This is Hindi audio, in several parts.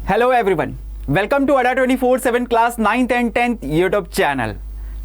Hello everyone, welcome to Adda 24/7 class 9th and 10th YouTube channel.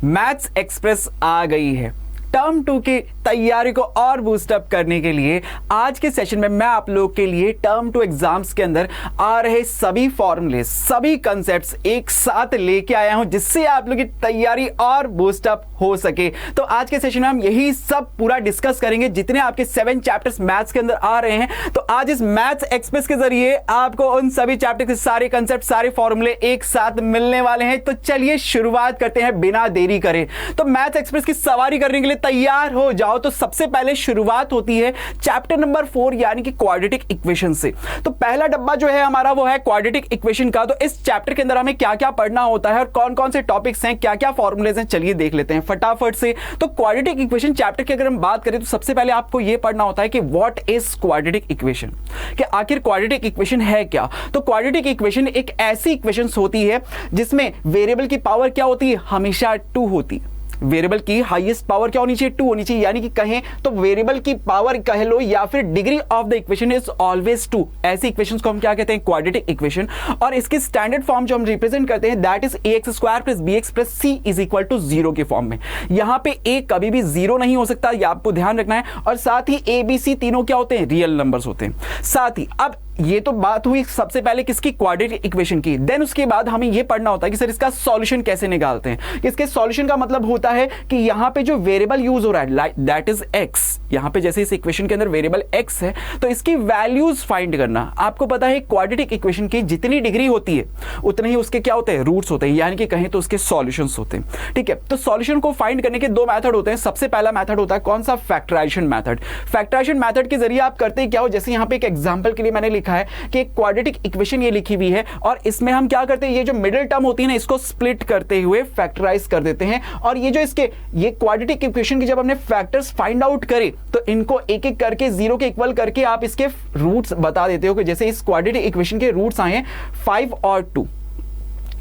Maths express आ गई है। टर्म 2 की तैयारी को और बूस्टअप करने के लिए आज के सेशन में मैं आप लोग के लिए टर्म 2 एग्जाम्स के अंदर आ रहे सभी फॉर्मूले, सभी कंसेप्ट्स एक साथ लेके आया हूं, जिससे आप लोग की तैयारी और बूस्टअप हो सके। तो आज के सेशन में हम यही सब पूरा डिस्कस करेंगे, जितने आपके 7 चैप्टर्स मैथ्स के अंदर आ रहे हैं। तो आज इस मैथ्स एक्सप्रेस के जरिए आपको उन सभी चैप्टर के सारे कंसेप्ट, सारे फॉर्मूले एक साथ मिलने वाले हैं। तो चलिए शुरुआत करते हैं बिना देरी करे। तो मैथ्स एक्सप्रेस की सवारी करने के लिए तैयार हो जाओ। तो सबसे पहले शुरुआत होती है चैप्टर नंबर 4 यानी कि क्वाड्रेटिक इक्वेशन से। तो पहला डब्बा जो है हमारा वो है क्वाड्रेटिक इक्वेशन का। तो इस चैप्टर के अंदर हमें क्या क्या पढ़ना होता है और कौन कौन से टॉपिक्स हैं, क्या क्या फॉर्मूलेज हैं, चलिए देख लेते हैं फटाफट से। तो क्वाड्रेटिक इक्वेशन चैप्टर की अगर हम बात करें तो सबसे पहले आपको यह पढ़ना होता है कि व्हाट इज क्वाड्रेटिक इक्वेशन, कि आखिर क्वाड्रेटिक इक्वेशन है क्या। तो क्वाड्रेटिक इक्वेशन एक ऐसी इक्वेशन होती है जिसमें वेरिएबल की पावर क्या होती है, हमेशा 2 होती है। वेरिएबल की हाईएस्ट पावर क्या होनी चाहिए, 2 होनी चाहिए। यानी कि कहें तो वेरिएबल की पावर कह लो या फिर degree of the equation is always 2। ऐसी इक्वेशंस को हम क्या कहते हैं, क्वाड्रेटिक इक्वेशन। और इसके स्टैंडर्ड फॉर्म जो हम रिप्रेजेंट करते हैं that is ax² + bx + c is equal to 0 के फॉर्म में। यहां पे a कभी भी 0 नहीं हो सकता, यह आपको ध्यान रखना है। और साथ ही a b c तीनों क्या होते हैं, रियल नंबर्स होते हैं। साथ ही अब ये तो बात हुई सबसे पहले किसकी, क्वाड्रेटिक इक्वेशन की। देन उसके बाद हमें ये पढ़ना होता है कि सर इसका सॉल्यूशन कैसे निकालते हैं। इसके सॉल्यूशन का मतलब होता है कि यहां पे जो वेरिएबल यूज हो रहा है दैट इज x। यहां पे जैसे इस इक्वेशन के अंदर वेरिएबल x है तो इसकी वैल्यूज फाइंड करना। आपको पता है क्वाड्रेटिक इक्वेशन की जितनी डिग्री होती है उतने ही उसके क्या होते हैं, रूट्स होते हैं, यानी कि कहें तो उसके सॉल्यूशंस होते हैं। ठीक है, तो सॉल्यूशन को फाइंड करने के 2 मेथड होते हैं। सबसे पहला मेथड होता है कौन सा, फैक्टराइजेशन मेथड। फैक्टराइजेशन मेथड के जरिए आप करते क्या हो, जैसे यहां पे एक एग्जांपल के लिए मैंने लिखा है कि एक क्वाड्रेटिक इक्वेशन ये लिखी हुई है और इसमें हम क्या करते हैं, ये जो मिडिल टर्म होती है ना इसको स्प्लिट करते हुए फैक्टराइज कर देते हैं। और ये जो इसके ये क्वाड्रेटिक इक्वेशन की जब हमने फैक्टर्स फाइंड आउट करे तो इनको एक एक करके 0 के इक्वल करके आप इसके रूट्स बता देते हो कि जैसे इस क्वाड्रेटिक इक्वेशन के रूट्स आए हैं 5 और 2।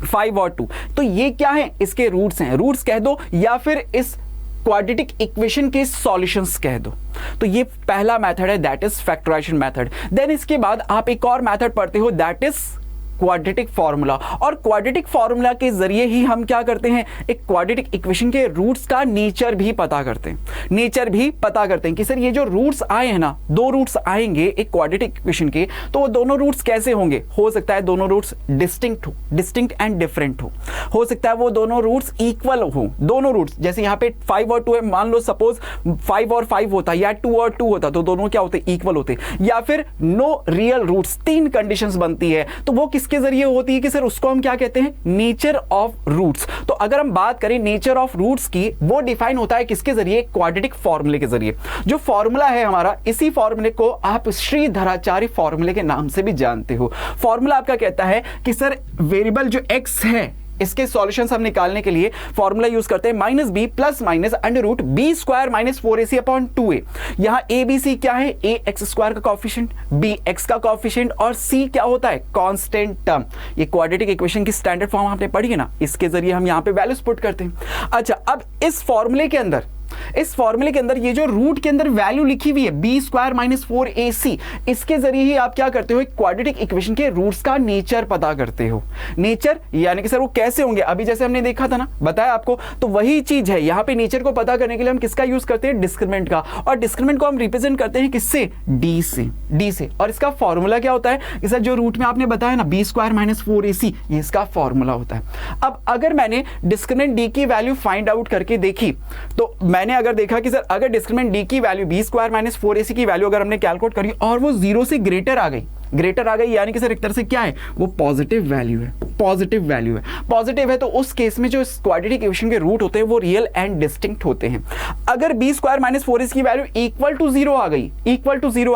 5 और 2 तो ये क्या है, इसके रूट्स हैं, रूट्स कह दो या फिर इस क्वाड्रेटिक इक्वेशन के सॉल्यूशंस कह दो। तो ये पहला मेथड है that is factorisation method. Then इसके बाद आप एक और मेथड पढ़ते हो दैट इज क्वाड्रेटिक फॉर्मूला। और क्वाड्रेटिक फॉर्मूला के जरिए ही हम क्या करते हैं, एक क्वाड्रेटिक इक्वेशन के रूट्स का नेचर भी पता करते हैं। नेचर भी पता करते हैं कि सर ये जो रूट्स आए हैं ना, 2 रूट्स आएंगे एक क्वाड्रेटिक इक्वेशन के, तो वो दोनों रूट्स कैसे होंगे। हो सकता है दोनों रूट्स डिस्टिंक्ट हो, डिस्टिंक्ट एंड डिफरेंट हो सकता है वो दोनों रूट्स इक्वल हो। दोनों रूट्स जैसे यहाँ पे 5 और 2 है, मान लो सपोज 5 और 5 होता या 2 और 2 होता तो दोनों क्या होते, इक्वल होते। या फिर नो रियल रूट्स, 3 कंडीशंस बनती है तो वो किसके जरिए होती है कि सर उसको हम क्या कहते हैं, नेचर ऑफ रूट्स। तो अगर हम बात करें नेचर ऑफ रूट्स की, वो डिफाइन होता है किसके जरिए, क्वाड्रेटिक फॉर्मूले के जरिए। जो फॉर्मूला है हमारा, इसी फॉर्मूले को आप श्रीधराचार्य फॉर्मूले के नाम से भी जानते हो। फॉर्मूला आपका कहता है कि सर वेरिएबल जो x है इसके सॉल्यूशंस हम निकालने के लिए फॉर्मूला यूज करते हैं -b + (b² - 4ac/2a)। यहां a b c क्या है, ax² का कोएफिशिएंट, b x का कोएफिशिएंट और c क्या होता है, कांस्टेंट टर्म। ये क्वाड्रेटिक इक्वेशन की स्टैंडर्ड फॉर्म आपने पढ़ी है ना, इसके जरिए हम यहां पे वैल्यूज पुट करते हैं। अच्छा, अब इस फॉर्मूले के अंदर ये जो रूट के अंदर वैल्यू लिखी हुई है b² - 4ac, इसके जरिए ही आप क्या करते हो, क्वाड्रेटिक इक्वेशन के रूट्स का नेचर पता करते हो। नेचर यानी कि सर वो कैसे होंगे, अभी जैसे हमने देखा था ना, बताया आपको, तो वही चीज है। यहां पे नेचर को पता करने के लिए हम किसका यूज करते हैं, डिस्क्रिमिनेंट का। और डिस्क्रिमिनेंट को हम रिप्रेजेंट करते हैं किससे, d से। और इसका फॉर्मूला क्या होता है कि सर जो रूट में आपने बताया ना b² - 4ac, ये इसका फॉर्मूला होता है। अब अगर मैंने डिस्क्रिमिनेंट d की वैल्यू फाइंड आउट करके देखी तो मैंने अगर देखा कि सर अगर डिस्क्रिमिनेंट d की वैल्यू b² - 4ac की वैल्यू अगर हमने कैलकुलेट करी और वो 0 से ग्रेटर आ गई, यानी कि सर एक तरह से क्या है, वो पॉजिटिव वैल्यू है। पॉजिटिव है तो उस केस में जो क्वाड्रेटिक इक्वेशन के रूट होते हैं वो रियल एंड डिस्टिंक्ट होते हैं। अगर b² - 4ac की वैल्यू इक्वल टू 0 आ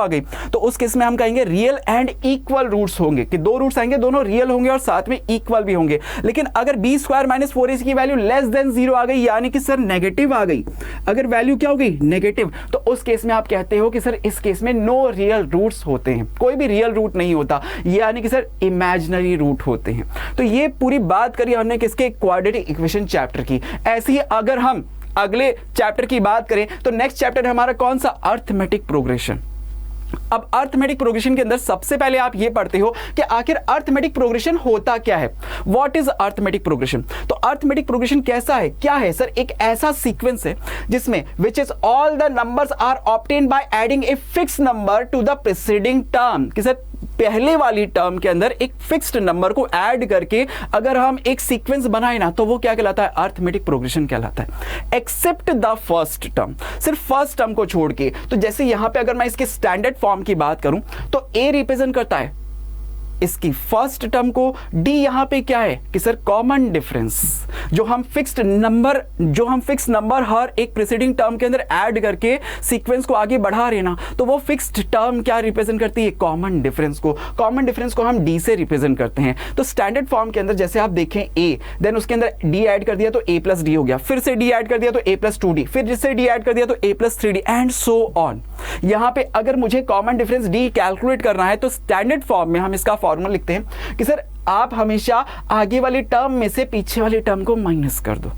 गई तो उस केस में हम कहेंगे रियल एंड इक्वल रूट्स होंगे, कि 2 रूट्स आएंगे, दोनों रियल होंगे और साथ में इक्वल भी होंगे। लेकिन अगर b² - 4ac की वैल्यू लेस देन 0 आ गई, यानी कि सर नेगेटिव आ गई, अगर वैल्यू क्या हो गई, नेगेटिव, तो उस केस में आप कहते हो कि सर इस केस में नो रियल रूट्स होते हैं, कोई भी रियल रूट नहीं होता, यानी कि सर इमेजिनरी रूट होते हैं। तो ये पूरी बात करी हमने किसके, क्वाड्रेटिक इक्वेशन चैप्टर की। ऐसे ही अगर हम अगले चैप्टर की बात करें तो नेक्स्ट चैप्टर हमारा कौन सा, अर्थमेटिक प्रोग्रेशन। अब अर्थमेटिक प्रोग्रेशन के अंदर सबसे पहले आप ये पढ़ते हो कि आखिर अर्थमेटिक प्रोग्रेशन होता क्या है, व्हाट इज अर्थमेटिक प्रोग्रेशन। तो अर्थमेटिक प्रोग्रेशन कैसा है, क्या है सर, एक ऐसा सीक्वेंस है जिसमें which is all the numbers are obtained by adding a fixed number to the preceding term, कि सर पहले वाली टर्म के अंदर एक फिक्स्ड नंबर को ऐड करके अगर हम एक सीक्वेंस बनाए ना तो वो क्या कहलाता है, अर्थमेटिक प्रोग्रेशन कहलाता है, एक्सेप्ट द फर्स्ट टर्म, सिर्फ फर्स्ट टर्म को छोड़ के। तो जैसे यहां पे अगर मैं इसके स्टैंडर्ड फॉर्म की बात करूं तो ए रिप्रेजेंट करता है इसकी फर्स्ट टर्म को, डी यहां पे क्या है कि सर कॉमन डिफरेंस, जो हम फिक्स्ड नंबर हर एक प्रीसीडिंग टर्म के अंदर ऐड करके सीक्वेंस को आगे बढ़ा रहे ना, तो वो फिक्स्ड टर्म क्या रिप्रेजेंट करती है, कॉमन डिफरेंस को हम डी से रिप्रेजेंट करते हैं। तो स्टैंडर्ड फॉर्म के अंदर जैसे आप देखें ए, देन उसके अंदर डी ऐड कर दिया तो ए प्लस डी हो गया, फिर से डी ऐड कर दिया तो ए प्लस 2d, फिर जिससे डी ऐड कर दिया तो a plus 3d and so on. यहां पे अगर मुझे कॉमन डिफरेंस डी कैलकुलेट करना है तो स्टैंडर्ड फॉर्म में हम इसका फॉर्मूला लिखते हैं कि सर आप हमेशा आगे वाली टर्म में से पीछे वाली टर्म को माइनस कर दो,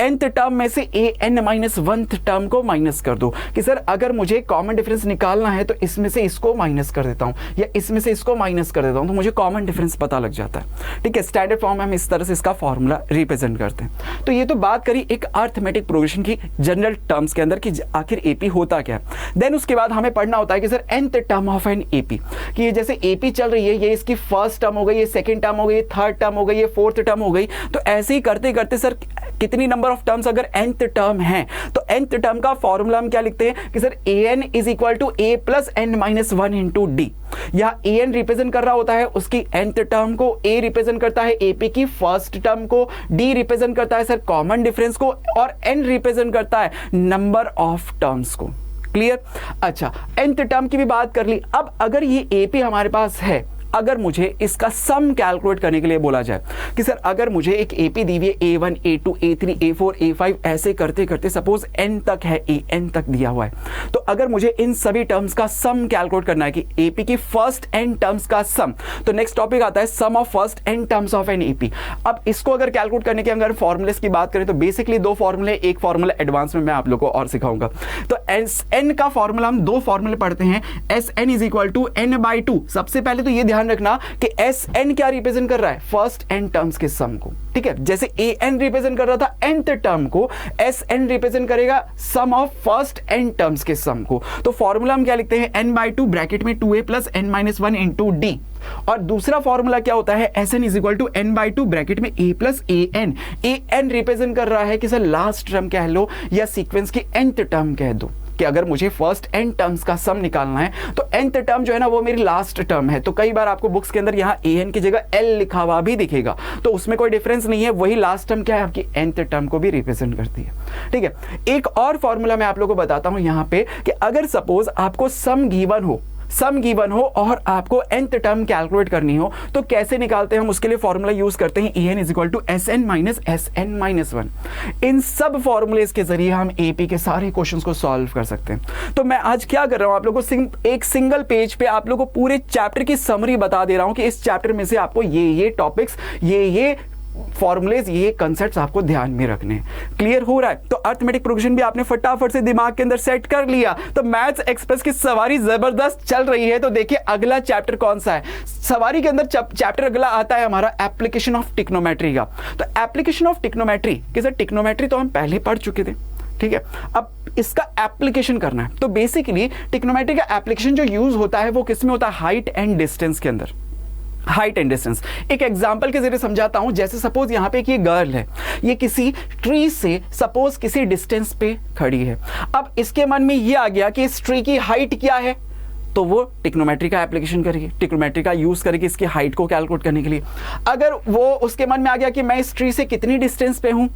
nth टर्म में से an माइनस 1th टर्म को माइनस कर दो, कि सर अगर मुझे कॉमन डिफरेंस निकालना है तो इसमें से इसको माइनस कर देता हूं या इसमें से इसको माइनस कर देता हूं, तो मुझे कॉमन डिफरेंस पता लग जाता है। ठीक है, स्टैंडर्ड फॉर्म में हम इस तरह से इसका फॉर्मूला रिप्रेजेंट करते हैं। तो ये तो बात करी एक अर्थमेटिक प्रोग्रेशन की जनरल टर्म्स के अंदर कि आखिर एपी होता क्या है। देन उसके बाद हमें पढ़ना होता है कि sir nth term of n AP, कि ये जैसे एपी चल रही है, ये इसकी फर्स्ट टर्म हो गई, ये सेकेंड टर्म हो गई, ये थर्ड टर्म हो गई, ये फोर्थ टर्म हो गई। तो ऐसे ही करते करते सर कितनी नंबर ऑफ टर्म्स अगर nth टर्म है तो nth टर्म का फॉर्मूला हम क्या लिखते हैं कि sir an is equal to a plus n minus 1 into d. यहां an रिप्रेजेंट कर रहा होता है उसकी nth टर्म को, a रिप्रेजेंट करता है AP की फर्स्ट टर्म को, d रिप्रेजेंट करता है सर कॉमन डिफरेंस को, और n रिप्रेजेंट करता है नंबर ऑफ टर्म्स को। क्लियर? अच्छा, nth टर्म की भी बात कर ली। अब अगर ये AP हमारे पास है, अगर मुझे इसका सम कैलकुलेट करने के लिए बोला जाए कि सर अगर मुझे एक एपी दी हुई है A1 A2 A3 A4 A5 ऐसे करते करते सपोज n तक है, an तक दिया हुआ है, तो अगर मुझे इन सभी टर्म्स का सम कैलकुलेट करना है कि एपी की फर्स्ट n टर्म्स का सम, तो नेक्स्ट टॉपिक आता है sum of first n terms of n AP. अब इसको अगर कैलकुलेट करने के अगर फॉर्मुलेस की बात करें तो बेसिकली दो फॉर्मूले, एक फॉर्मूला एडवांस में मैं आप लोगों को और सिखाऊंगा। तो n का फॉर्मूला हम दो फॉर्मूले पढ़ते हैं, Sn is equal to n/2। सबसे पहले तो ये ध्यान रखना कि Sn क्या रिप्रेजेंट कर रहा है, फर्स्ट n टर्म्स के सम को। ठीक है, जैसे an रिप्रेजेंट कर रहा था nth टर्म को, Sn रिप्रेजेंट करेगा सम ऑफ फर्स्ट n टर्म्स के सम को। तो फॉर्मूला हम क्या लिखते हैं, n/2 ब्रैकेट में 2a plus n minus 1 into D. और दूसरा फॉर्मूला क्या होता है, Sn is equal to n/2 bracket में a प्लस an रिप्रेजेंट कर रहा है कि सर लास्ट टर्म कह लो या सीक्वेंस की nth टर्म कह दो, कि अगर मुझे फर्स्ट n टर्म्स का सम निकालना है तो nth टर्म जो है ना वो मेरी लास्ट टर्म है। तो कई बार आपको बुक्स के अंदर यहाँ an की जगह l लिखा हुआ भी दिखेगा, तो उसमें कोई डिफरेंस नहीं है, वही लास्ट टर्म क्या है आपकी nth टर्म को भी रिप्रेजेंट करती है। ठीक है, एक और फॉर्मूला मैं आप लोगों को बताता हूं यहाँ पे कि अगर सपोज आपको सम गिवन हो और आपको nth टर्म कैलकुलेट करनी हो तो कैसे निकालते हैं हम, उसके लिए फॉर्मूला यूज करते हैं en is equal to Sn minus 1। इन सब फॉर्मूलेस के जरिए हम AP के सारे क्वेश्चंस को सॉल्व कर सकते हैं। तो मैं आज क्या कर रहा हूं, आप लोगों को एक सिंगल पेज पे आप लोगों को पूरे चैप्टर की समरी बता दे रहा हूं कि इस चैप्टर में से आपको ये टॉपिक्स, ये फॉर्मुलेज, ये कंसेप्ट्स आपको ध्यान में रखने हैं। क्लियर हो रहा है? तो अर्थमेटिक प्रोग्रेशन भी आपने फटाफट से दिमाग के अंदर सेट कर लिया, तो मैथ्स एक्सप्रेस की सवारी जबरदस्त चल रही है। तो देखिए अगला चैप्टर कौन सा है सवारी के अंदर, चैप्टर अगला आता है हमारा एप्लीकेशन ऑफ टिक्नोमेट्री का। तो एप्लीकेशन ऑफ टिक्नोमेट्री, कि सर टिक्नोमेट्री तो हम पहले पढ़ चुके थे, ठीक है, अब इसका एप्लीकेशन करना है। तो बेसिकली टिक्नोमेट्री का एप्लीकेशन जो यूज होता है वो किसमें होता है, हाइट एंड डिस्टेंस के अंदर। हाइट एंड डिस्टेंस एक एग्जांपल के जरिए समझाता हूं। जैसे सपोज यहां पे एक ये गर्ल है, ये किसी ट्री से सपोज किसी डिस्टेंस पे खड़ी है। अब इसके मन में ये आ गया कि इस ट्री की हाइट क्या है, तो वो टिक्नोमेट्री का एप्लीकेशन करेगी, टिक्नोमेट्री का यूज करेगी इसकी हाइट को कैलकुलेट करने के लिए। अगर वो उसके मन में आ गया कि मैं इस ट्री से कितनी डिस्टेंस पे हूं,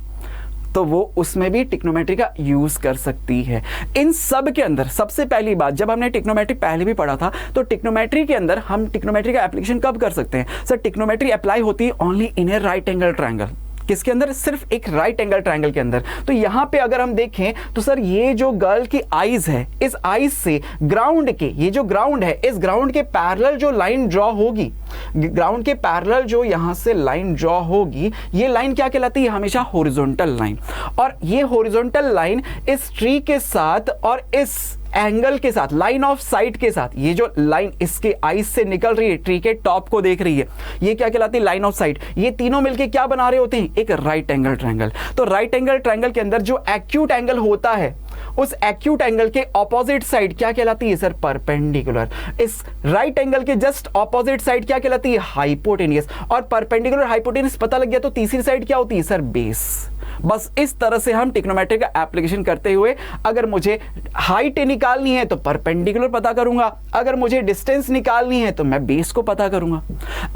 तो वो उसमें भी टिक्नोमेट्री का यूज कर सकती है। इन सब के अंदर सबसे पहली बात, जब हमने टिक्नोमेट्री पहले भी पढ़ा था, तो टिक्नोमेट्री के अंदर हम टिक्नोमेट्री का एप्लीकेशन कब कर सकते हैं सर, टिक्नोमेट्री अप्लाई होती है only in A right angle triangle. किसके अंदर, सिर्फ एक राइट एंगल ट्रायंगल के अंदर। तो यहां पे अगर हम देखें तो सर ये जो गर्ल की आईज है, इस आईज से ग्राउंड के, ये जो ग्राउंड है, इस ग्राउंड के पैरेलल जो लाइन ड्रॉ होगी, ग्राउंड के पैरेलल जो यहां से लाइन ड्रॉ होगी, ये लाइन क्या कहलाती है, हमेशा हॉरिजॉन्टल लाइन। और ये हॉरिजॉन्टल लाइन इस ट्री के साथ और इस एंगल के साथ, लाइन ऑफ साइट के साथ, ये जो लाइन इसके आईज से निकल रही है, ट्री के टॉप को देख रही है, ये क्या कहलाती है? Line of site. ये तीनों मिलके क्या बना रहे होते हैं? एक राइट एंगल ट्रायंगल। तो राइट एंगल ट्रायंगल के अंदर जो एक्यूट एंगल होता है, उस एक्यूट एंगल के ऑपोजिट साइड क्या कहलाती है सर? परपेंडिकुलर। इस राइट एंगल के जस्ट ऑपोजिट साइड क्या कहलाती है? हाइपोटेनियस। और परपेंडिकुलर हाइपोटेनियस पता लग गया तो तीसरी साइड क्या होती है सर? बेस। बस इस तरह से हम ट्रिग्नोमेट्री का एप्लीकेशन करते हुए, अगर मुझे हाइट निकालनी है तो परपेंडिकुलर पता करूंगा, अगर मुझे डिस्टेंस निकालनी है तो मैं बेस को पता करूंगा।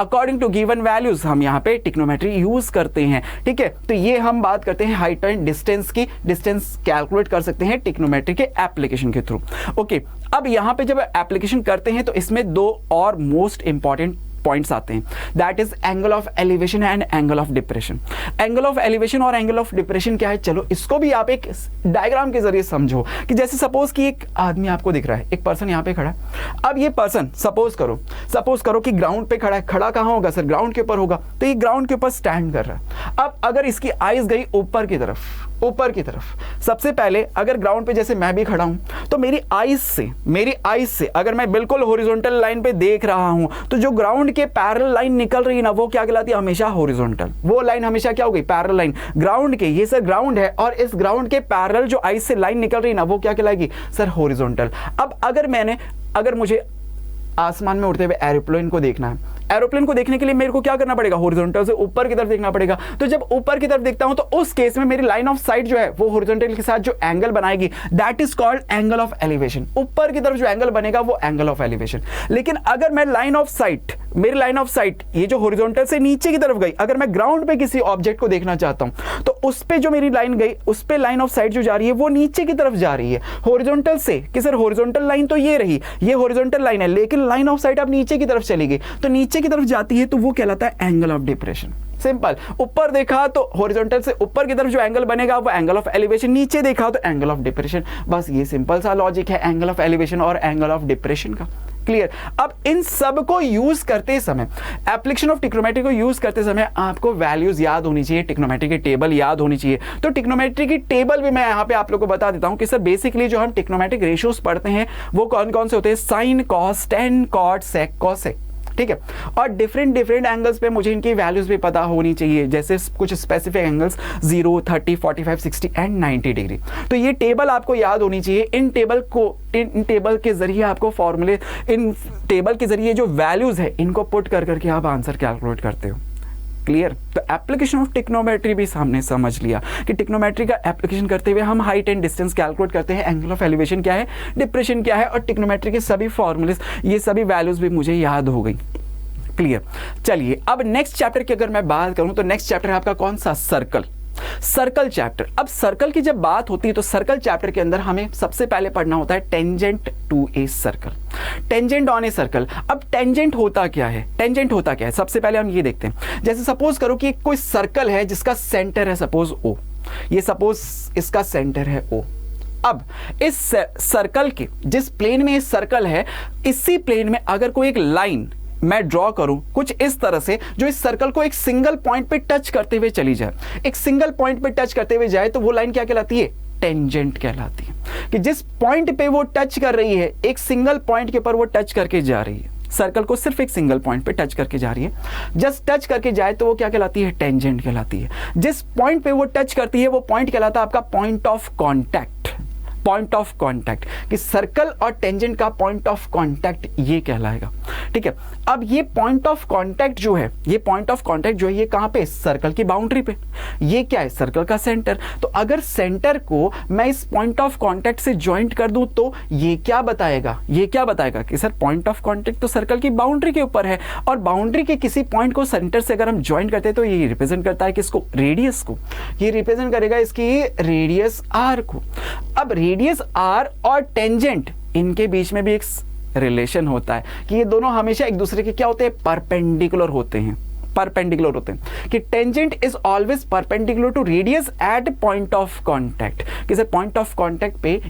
अकॉर्डिंग टू गिवन वैल्यूज हम यहाँ पे ट्रिग्नोमेट्री यूज करते हैं। ठीक है, तो ये हम बात करते हैं हाइट एंड डिस्टेंस की। डिस्टेंस कैलकुलेट कर सकते हैं ट्रिग्नोमेट्री के एप्लीकेशन के थ्रू। ओके, अब यहाँ पे जब एप्लीकेशन करते हैं तो इसमें दो और मोस्ट इंपॉर्टेंट पॉइंट्स आते हैं, that is angle of elevation and angle of depression. Angle of elevation और एंगल ऑफ डिप्रेशन क्या है, चलो इसको भी आप एक डायग्राम के जरिए समझो। कि जैसे सपोज कि एक आदमी आपको दिख रहा है, एक पर्सन यहाँ पे खड़ा है। अब ये पर्सन सपोज करो कि ग्राउंड पे खड़ा है। खड़ा कहाँ होगा सर? ग्राउंड के ऊपर होगा। तो ये ग्राउंड के ऊपर स्टैंड कर रहा है। अब अगर इसकी आईज गई ऊपर की तरफ, सबसे पहले अगर ग्राउंड पे जैसे मैं भी खड़ा हूं तो मेरी आईज से अगर मैं बिल्कुल हॉरिजॉन्टल लाइन पे देख रहा हूं तो जो ग्राउंड के पैरेलल लाइन निकल रही है ना, वो क्या कहलाती है? हमेशा हॉरिजॉन्टल। वो लाइन हमेशा क्या हो गई? Parallel line. ग्राउंड के, ये सर ग्राउंड है और इस ग्राउंड के पैरेलल जो आईज से लाइन निकल रही है ना, वो क्या कहलाएगी सर? हॉरिजॉन्टल। अब अगर मुझे आसमान में उड़ते हुए एरोप्लेन को देखना है, एरोप्लेन को देखने के लिए मेरे को क्या करना पड़ेगा? हॉरिजॉन्टल से ऊपर की तरफ देखना पड़ेगा। तो जब ऊपर की तरफ देखता हूं तो उस केस में मेरी लाइन ऑफ साइट जो है वो हॉरिजॉन्टल के साथ जो एंगल बनाएगी, that is called angle of elevation. ऊपर की तरफ जो एंगल बनेगा वो एंगल ऑफ एलिवेशन। लेकिन अगर मैं मेरी लाइन ऑफ साइट ये जो हॉरिजॉन्टल से नीचे की तरफ गई, अगर मैं ग्राउंड पे किसी ऑब्जेक्ट को देखना चाहता हूं तो उस पे जो मेरी लाइन गई, उस पे लाइन ऑफ साइट जो जा रही है वो नीचे की तरफ जा रही है हॉरिजॉन्टल से। कि सर हॉरिजॉन्टल लाइन तो ये रही, ये हॉरिजॉन्टल लाइन है, लेकिन लाइन ऑफ साइट अब नीचे की तरफ चली गई, तो नीचे की तरफ जाती है तो वो कहलाता है एंगल ऑफ डिप्रेशन। सिंपल। ऊपर देखा तो हॉरिजॉन्टल से ऊपर की तरफ जो एंगल बनेगा वो एंगल ऑफ एलिवेशन, नीचे देखा तो एंगल ऑफ डिप्रेशन। बस ये सिंपल सा लॉजिक है एंगल ऑफ एलिवेशन और एंगल ऑफ डिप्रेशन का। क्लियर। अब इन सब को यूज करते समय, एप्लीकेशन ऑफ ट्रिग्नोमेट्री को यूज करते समय आपको वैल्यूज याद होनी चाहिए, ट्रिग्नोमेट्री की टेबल याद होनी चाहिए। तो ट्रिग्नोमेट्री की टेबल भी मैं यहाँ पे आप लोगों को बता देता हूँ कि सर बेसिकली जो हम ट्रिग्नोमेट्रिक रेशियोज पढ़ते हैं वो कौन कौन से होते हैं? साइन, कॉस, टेन, कॉट, सेक, कोसेक। ठीक है, और डिफरेंट एंगल्स पे मुझे इनकी वैल्यूज भी पता होनी चाहिए, जैसे कुछ स्पेसिफिक एंगल्स 0, 30, 45, 60 एंड 90 डिग्री। तो ये टेबल आपको याद होनी चाहिए। इन टेबल के जरिए आपको फॉर्मूले, इन टेबल के जरिए जो वैल्यूज है इनको पुट करके आप आंसर कैलकुलेट करते हो। क्लियर। तो एप्लीकेशन ऑफ ट्रिग्नोमेट्री भी हमने समझ लिया कि ट्रिग्नोमेट्री का एप्लीकेशन करते हुए हम हाइट एंड डिस्टेंस कैलकुलेट करते हैं, एंगल ऑफ एलिवेशन क्या है, डिप्रेशन क्या है, और ट्रिग्नोमेट्री के सभी फॉर्मूलेस, ये सभी वैल्यूज भी मुझे याद हो गई। क्लियर। चलिए अब नेक्स्ट चैप्टर की अगर मैं बात करूं तो नेक्स्ट चैप्टर है आपका कौन सा? Circle chapter. अब सर्कल की जब बात होती है तो सर्कल चैप्टर के अंदर हमें सबसे पहले पढ़ना होता है tangent to a circle, tangent on a circle. अब टेंजेंट होता क्या है? सबसे पहले हम ये देखते हैं। जैसे सपोज करो कि कोई सर्कल है जिसका सेंटर है सपोज O, ये सपोज इसका सेंटर है O। अब इस सर्कल के जिस प्लेन में इस सर्कल है, इसी प्लेन में अगर कोई एक लाइन मैं ड्रॉ करूं कुछ इस तरह से जो इस सर्कल को एक सिंगल पॉइंट पे टच करते हुए चली जाए, एक सिंगल पॉइंट पे टच करते हुए जाए, तो वो लाइन क्या कहलाती है? टेंजेंट कहलाती है। कि जिस पॉइंट पे वो टच कर रही है, एक सिंगल पॉइंट के ऊपर वो टच करके जा रही है, सर्कल को सिर्फ एक सिंगल पॉइंट पे टच करके जा रही है, जस्ट टच करके जाए तो वो क्या कहलाती है? टेंजेंट कहलाती है। जिस पॉइंट पे वो टच करती है वो पॉइंट कहलाता है आपका point of contact. Point of contact, कि सर्कल और टेंजेंट का पॉइंट ऑफ कॉन्टैक्ट ये कहलाएगा। ठीक है, अब ये पॉइंट ऑफ कॉन्टैक्ट जो है, ये कहां पे? सर्कल की बाउंड्री पे। ये क्या है? सर्कल का सेंटर। तो अगर सेंटर को मैं इस पॉइंट ऑफ कॉन्टैक्ट से ज्वाइंट कर दूं तो ये क्या बताएगा कि सर पॉइंट ऑफ कॉन्टैक्ट तो सर्कल की बाउंड्री के ऊपर है, और बाउंड्री के किसी पॉइंट को सेंटर से अगर हम ज्वाइंट करते हैं तो ये रिप्रेजेंट करता है किसको? रेडियस को। ये रिप्रेजेंट करेगा इसकी रेडियस आर को। अब रेडियस आर और टेंजेंट, इनके बीच में भी एक रिलेशन होता है कि ये दोनों हमेशा एक दूसरे के क्या होते हैं? परपेंडिकुलर होते हैं कि tangent is always perpendicular to radius at point of contact. कि सर पॉइंट ऑफ कांटेक्ट पे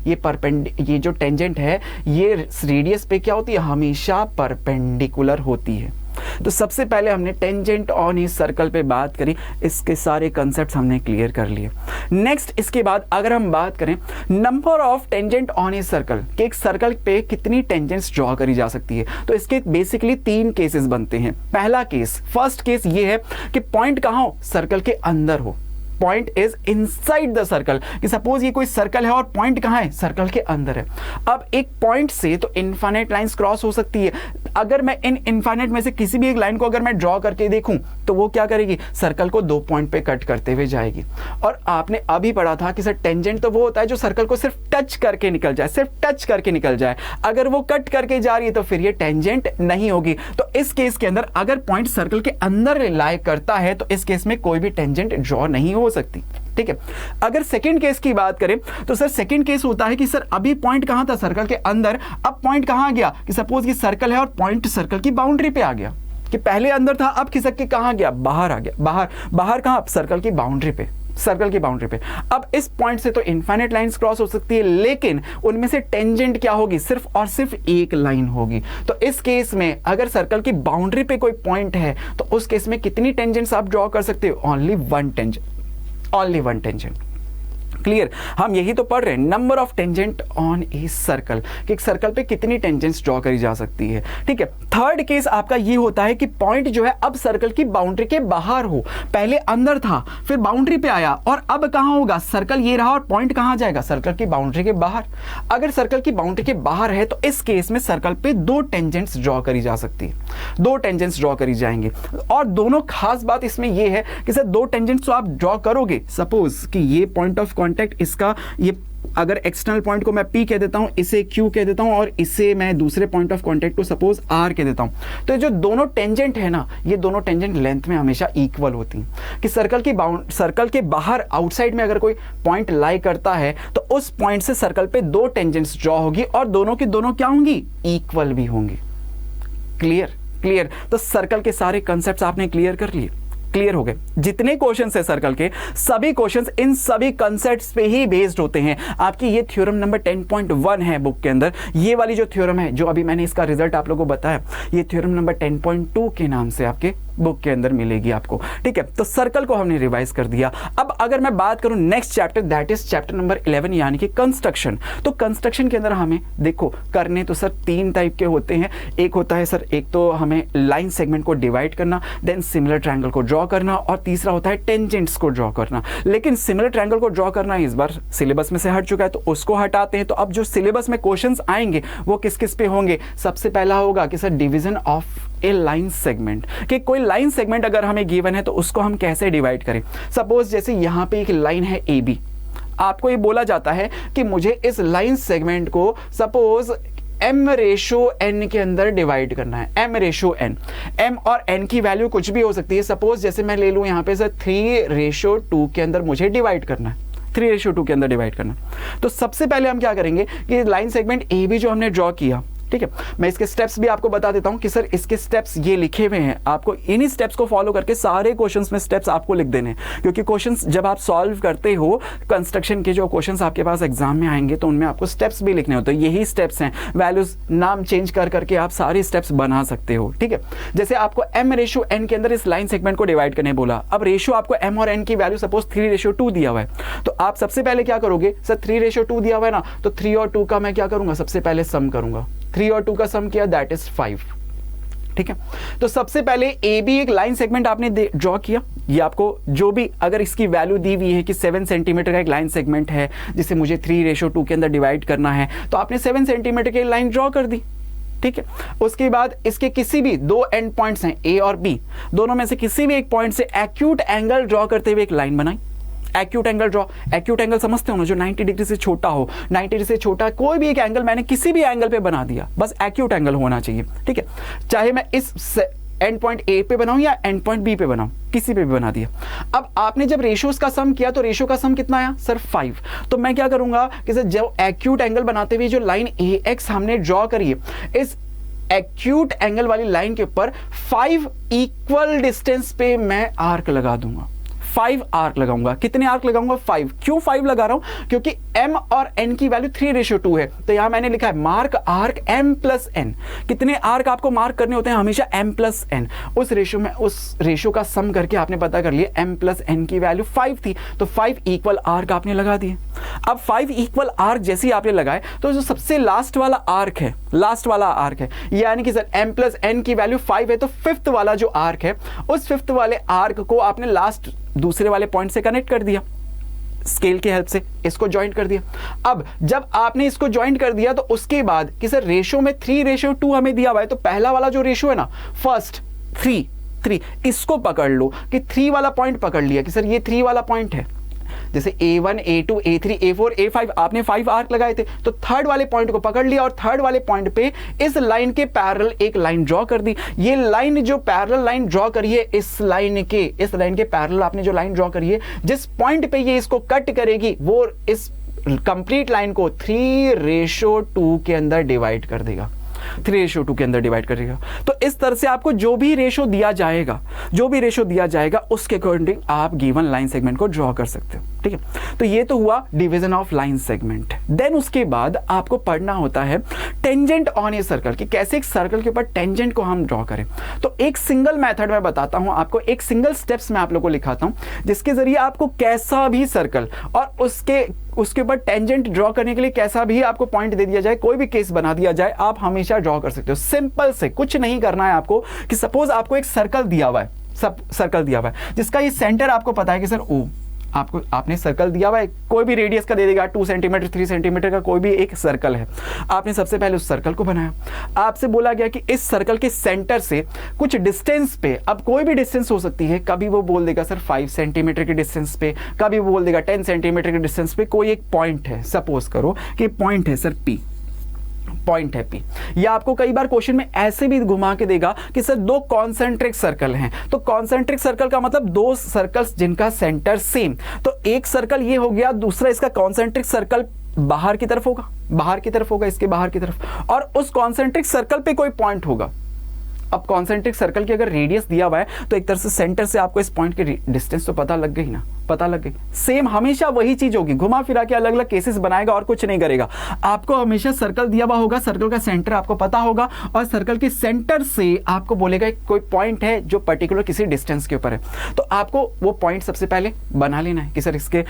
ये जो टेंजेंट है ये रेडियस पे क्या होती है? हमेशा परपेंडिकुलर होती है। तो सबसे पहले हमने टेंजेंट ऑन ए सर्कल पे बात करी, इसके सारे कंसेप्ट हमने क्लियर कर लिए। नेक्स्ट इसके बाद अगर हम बात करें number of tangent on a circle, कि एक सर्कल पे कितनी टेंजेंट्स ड्रॉ करी जा सकती है, तो इसके बेसिकली 3 केसेस बनते हैं। पहला केस, फर्स्ट केस ये है कि पॉइंट कहां हो, सर्कल के अंदर हो, point is inside the circle, कि सपोज ये कोई सर्कल है और पॉइंट कहां है, सर्कल के अंदर है। अब एक पॉइंट से तो इनफाइनाइट लाइंस क्रॉस हो सकती है, अगर मैं इन इनफाइनाइट में से किसी भी एक लाइन को अगर मैं ड्रॉ करके देखूं तो वो क्या करेगी, सर्कल को 2 पॉइंट पे कट करते हुए जाएगी। और आपने अभी पढ़ा था कि सर टेंजेंट तो वो होता है जो सर्कल को सिर्फ टच करके निकल जाए, सिर्फ टच करके निकल जाए, अगर वो कट करके जा रही है तो फिर ये टेंजेंट नहीं होगी। तो इस केस के अंदर अगर पॉइंट सर्कल के अंदर लाई करता है तो इस केस में कोई भी टेंजेंट ड्रॉ नहीं हो सकती, ठीक है। अगर सेकंड केस की बात करें तो सर सेकंड केस होता है कि सर अभी पॉइंट कहां था, सर्कल के अंदर, अब पॉइंट कहां गया, कि सपोज ये सर्कल है और पॉइंट सर्कल की बाउंड्री पे आ गया, कि पहले अंदर था अब खिसक के कहां गया, बाहर आ गया। बाहर कहां, सर्कल की बाउंड्री पे, सर्कल की बाउंड्री पे। अब इस पॉइंट से तो इनफाइनाइट लाइंस क्रॉस हो सकती है, लेकिन उनमें से टेंजेंट क्या होगी, सिर्फ और सिर्फ एक लाइन होगी। तो इस केस में अगर सर्कल की बाउंड्री पे कोई पॉइंट है तो उस केस में कितनी टेंजेंट्स आप ड्रॉ कर सकते हो, ओनली वन टेंजेंट। क्लियर, हम यही तो पढ़ रहे हैं, number of tangent on a circle, कि एक सर्कल पे कितनी टेंजेंट्स ड्रॉ करी जा सकती है, ठीक है। थर्ड केस आपका ये होता है कि पॉइंट जो है अब सर्कल की बाउंड्री के बाहर हो, पहले अंदर था फिर बाउंड्री पे आया और अब कहां होगा, सर्कल ये रहा और पॉइंट कहां जाएगा, सर्कल की बाउंड्री के बाहर। अगर सर्कल की बाउंड्री के बाहर है तो इस केस में सर्कल पे 2 टेंजेंट्स ड्रॉ करी जा सकती है, 2 टेंजेंट्स ड्रॉ करी जाएंगे। और दोनों खास बात इसमें यह है कि सर 2 टेंजेंट्स तो आप ड्रॉ करोगे, सपोज कि ये पॉइंट ऑफ कांटेक्ट इसका, ये अगर एक्सटर्नल पॉइंट को मैं P कह देता हूं, इसे Q कह देता हूं और इसे मैं दूसरे पॉइंट ऑफ कांटेक्ट को सपोज R कह देता हूं, तो जो दोनों टेंजेंट है ना, ये दोनों टेंजेंट लेंथ में हमेशा इक्वल होती हैं। कि सर्कल के बाहर आउटसाइड में अगर कोई पॉइंट लाई करता है तो उस पॉइंट से सर्कल पे 2 टेंजेंट्स ड्रॉ होगी और दोनों की दोनों क्या होंगी, इक्वल भी होंगी। क्लियर। तो सर्कल के सारे कंसेप्ट आपने क्लियर कर लिए, क्लियर हो गए। जितने क्वेश्चंस है सर्कल के, सभी क्वेश्चंस इन सभी कंसेप्ट्स पे ही बेस्ड होते हैं। आपकी ये थ्योरम नंबर 10.1 है बुक के अंदर, ये वाली जो थ्योरम है, जो अभी मैंने इसका रिजल्ट आप लोगों को बताया, ये थ्योरम नंबर 10.2 के नाम से आपके बुक के अंदर मिलेगी आपको, ठीक है। तो सर्कल को हमने रिवाइज कर दिया। अब अगर मैं बात करूं next chapter, that is chapter number 11 यानी कि कंस्ट्रक्शन। तो कंस्ट्रक्शन के अंदर हमें देखो करने तो सर 3 टाइप के होते हैं। एक होता है सर, एक तो हमें लाइन सेगमेंट को डिवाइड करना, देन सिमिलर ट्रायंगल को ड्रॉ करना, और तीसरा होता है टेंजेंट्स को ड्रॉ करना। लेकिन सिमिलर ट्रायंगल को ड्रॉ करना इस बार सिलेबस में से हट चुका है, तो उसको हटाते हैं। तो अब जो सिलेबस में क्वेश्चंस आएंगे वो किस किस पे होंगे, सबसे पहला होगा कि sir division of A line segment, कि कोई लाइन सेगमेंट अगर हमें गिवन है तो उसको हम कैसे डिवाइड करें। सपोज जैसे यहां पे एक लाइन है AB, आपको ये बोला जाता है कि मुझे इस लाइन सेगमेंट को सपोज m/n के अंदर डिवाइड करना है, m/n। m और n की वैल्यू कुछ भी हो सकती है। सपोज जैसे मैं ले लूं यहां पे सर 3/2 के अंदर मुझे डिवाइड करना है, 3/2 के अंदर डिवाइड करना। तो सबसे पहले हम क्या करेंगे कि लाइन सेगमेंट AB जो हमने ड्रॉ किया, ठीक है, मैं इसके स्टेप्स भी आपको बता देता हूं कि सर इसके स्टेप्स ये लिखे हुए हैं, आपको इन्हीं स्टेप्स को फॉलो करके सारे क्वेश्चंस में स्टेप्स आपको लिख देने हैं। क्योंकि क्वेश्चंस जब आप सॉल्व करते हो, कंस्ट्रक्शन के जो क्वेश्चंस आपके पास एग्जाम में आएंगे तो उनमें आपको स्टेप्स भी लिखने होते हैं। यही स्टेप्स हैं, वैल्यूज नाम चेंज कर करके आप सारे स्टेप्स बना सकते हो, ठीक है। जैसे आपको m/n के अंदर इस लाइन सेगमेंट को डिवाइड करने बोला, अब रेशियो आपको m और n की वैल्यू सपोज 3/2 दिया हुआ है, तो आप सबसे पहले क्या करोगे, सर 3/2 दिया हुआ है ना, तो 3 और 2 का मैं क्या करूंगा, सबसे पहले सम करूंगा। 3 और 2 का सम किया, दैट इज 5, ठीक है। तो सबसे पहले AB एक लाइन सेगमेंट आपने ड्रॉ किया, ये आपको जो भी अगर इसकी वैल्यू दी हुई है कि 7 सेंटीमीटर का एक लाइन सेगमेंट है जिसे मुझे 3/2 के अंदर डिवाइड करना है, तो आपने 7 सेंटीमीटर की लाइन ड्रॉ कर दी, ठीक है। उसके बाद इसके किसी भी 2 एंड पॉइंट्स हैं A और B, दोनों में से किसी भी एक पॉइंट से एक्यूट एंगल ड्रॉ करते हुए एक लाइन बनाई। Acute angle draw, acute angle समझते हो ना, जो 90 डिग्री से छोटा हो, 90 डिग्री से छोटा कोई भी एक एंगल मैंने किसी भी एंगल पे बना दिया, बस एक्यूट एंगल होना चाहिए, ठीक है। चाहे मैं इस एंड पॉइंट A पे बनाऊं या एंड पॉइंट B पे बनाऊं, किसी पे भी बना दिया। अब आपने जब रेशियोज का सम किया तो रेशियो का सम कितना आया, सर 5। तो मैं क्या करूंगा कि सर जो एक्यूट एंगल बनाते हुए जो लाइन AX हमने ड्रॉ करी है, इस एक्यूट एंगल वाली लाइन के ऊपर 5 इक्वल डिस्टेंस पे मैं आर्क लगा दूंगा। 5 आर्क लगाऊंगा। कितने आर्क लगाऊंगा? 5। क्यों 5 लगा रहा हूं? क्योंकि m और n की वैल्यू 3:2 है। तो यहां मैंने लिखा है mark arc m plus n। कितने आर्क आपको मार्क करने होते हैं? हमेशा m प्लस n। उस रेशियो में, उस रेशियो का सम करके आपने पता कर लिया m प्लस n की वैल्यू 5 थी, तो 5 इक्वल आर्क आपने लगा दिए। अब 5 इक्वल आर्क जैसे ही आपने लगाए तो जो सबसे लास्ट वाला आर्क है, लास्ट वाला आर्क है, यानी कि सर m प्लस n की वैल्यू 5 है, तो फिफ्थ वाला जो आर्क है, उस फिफ्थ वाले आर्क को आपने लास्ट दूसरे वाले पॉइंट से कनेक्ट कर दिया, स्केल की हेल्प से इसको ज्वाइंट कर दिया। अब जब आपने इसको ज्वाइंट कर दिया तो उसके बाद कि सर रेशियो में 3:2 हमें दिया हुआ है, तो पहला वाला जो रेशियो है ना, फर्स्ट 3, इसको पकड़ लो कि 3 वाला पॉइंट पकड़ लिया कि सर ये 3 वाला पॉइंट है। जैसे A1, A2, A3, A4, A5 आपने 5 आर्क लगाए थे, तो थर्ड वाले पॉइंट को पकड़ लिया और थर्ड वाले पॉइंट पे इस लाइन के पैरेलल एक लाइन ड्रॉ कर दी। ये लाइन जो पैरेलल लाइन ड्रॉ करी है, इस लाइन के पैरेलल आपने जो लाइन ड्रॉ करी है, जिस पॉइंट पे ये इसको कट करेगी वो इस कंप्लीट लाइन को 3:2 के अंदर डिवाइड कर देगा, 3:2 के अंदर डिवाइड करेगा। तो इस तरह से आपको जो भी रेशो दिया जाएगा, उसके अकॉर्डिंग आप गिवन लाइन सेगमेंट को ड्रॉ कर सकते हो। ठीक है, तो ये तो हुआ division of line segment. Then उसके बाद आपको पढ़ना होता है टेंजेंट ऑन ए सर्कल, कि कैसे एक सर्कल के ऊपर टेंजेंट को हम ड्रॉ करें। तो एक सिंगल मेथड मैं बताता हूं आपको, एक सिंगल स्टेप्स मैं आप लोगों को लिखाता हूं, जिसके जरिए आपको कैसा भी सर्कल और उसके ऊपर टेंजेंट ड्रॉ करने के लिए कैसा भी आपको पॉइंट दे दिया जाए, कोई भी केस बना दिया जाए, आप हमेशा ड्रॉ कर सकते हो। सिंपल से कुछ नहीं करना है आपको, कि सपोज आपको एक सर्कल दिया हुआ है, सर्कल दिया हुआ है जिसका ये सेंटर आपको पता है कि सर ओ, आपने सर्कल दिया हुआ है, कोई भी रेडियस का दे देगा, 2 सेंटीमीटर 3 सेंटीमीटर का कोई भी एक सर्कल है। आपने सबसे पहले उस सर्कल को बनाया, आपसे बोला गया कि इस सर्कल के सेंटर से कुछ डिस्टेंस पे, अब कोई भी डिस्टेंस हो सकती है, कभी वो बोल देगा सर 5 सेंटीमीटर के डिस्टेंस पे, कभी वो बोल देगा 10 सेंटीमीटर के डिस्टेंस पे कोई एक पॉइंट है। सपोज करो कि पॉइंट है सर P, पॉइंट है P। या आपको कई बार क्वेश्चन में ऐसे भी घुमा के देगा कि सर 2 कॉन्सेंट्रिक सर्कल हैं, तो कॉन्सेंट्रिक सर्कल का मतलब 2 सर्कल्स जिनका सेंटर सेम। तो एक सर्कल ये हो गया, दूसरा इसका कॉन्सेंट्रिक सर्कल बाहर की तरफ होगा, इसके बाहर की तरफ, और उस कॉन्सेंट्रिक सर्कल पे कोई पॉइंट होगा। अब कॉन्सेंट्रिक सर्कल की अगर रेडियस दिया हुआ है तो एक तरह से सेंटर से आपको इस पॉइंट की डिस्टेंस तो पता लग गई ना, पता लग गई। सेम हमेशा वही चीज होगी, घुमा फिरा के अलग अलग केसेस बनाएगा और कुछ नहीं करेगा। आपको हमेशा सर्कल दिया हुआ होगा, सर्कल का सेंटर आपको पता होगा, और सर्कल के सेंटर से आपको बोलेगा कोई पॉइंट है जो पर्टिकुलर किसी डिस्टेंस के ऊपर है, तो आपको वो पॉइंट सबसे पहले बना लेना है कि सर इसके